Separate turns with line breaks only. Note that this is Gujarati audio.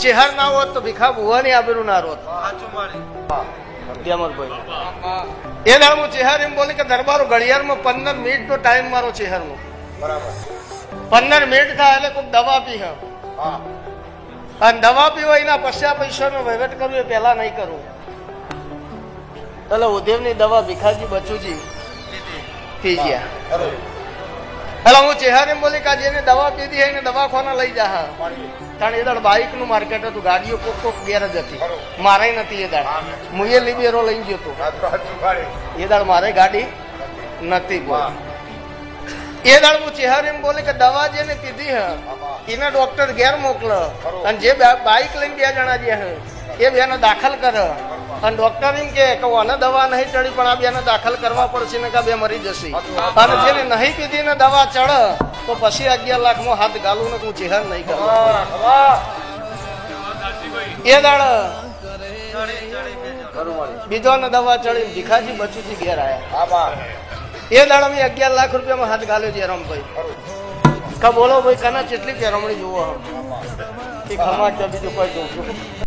ચેહર ના હોત તો ભીખા ભુવાની આબરૂ ના રોત. એ દાડ હું ચેહર એમ બોલી કે દરબારો ઘડિયાળમાં 15 મિનિટ નો ટાઈમ મારો ચેહર નો. 15 મિનિટ થાય એટલે કોઈ દવા પી હ અને દવા પીવા એના પૈસાનો વહીવટ કરવું એ પેલા નહીં કરવું. એટલે ઉદેવની દવા ભીખાજી બચુજી પી ગયા. એટલે હું ચેહર એમ બોલી કે જેને દવા પીધી એને દવાખાના લઈ જા. કારણ એ દાડ બાઇક નું માર્કેટ હતું, ગાડીઓ કોક ગેરજ હતી, મારે નથી. એ દાડ હું એ લીબેરો લઈ ગયો હતો. એ દાડ મારે ગાડી નથી. એ દાડ હું ચેહર એમ બોલે કે દવા જેને પીધી હ એને ડોક્ટર ઘેર મોકલ અને જે બાઇક લઈને 2 જણા જે એ બેને દાખલ કર અને ડોક્ટર એમ કે આને દવા નહીં ચડી પણ આ બેને દાખલ કરવા પડશે ને કે બે મરી જશે. અને જેને નહીં પીધી ને દવા ચડ તો પછી 11 લાખમાં હાથ ગાલું ને હું ચેહર નહીં કરું. એ દાડ બીજો ને દવા ચડી ભીખાજી બચુજી ઘેર આયા. એ દાડ અમે 11 લાખ રૂપિયામાં હાથ ગાલ્યો છે રામભાઈ. બોલો ભાઈ કના કેટલી પેરમણી જોવો કે ખમા બીજું કોઈ જોઉં છું.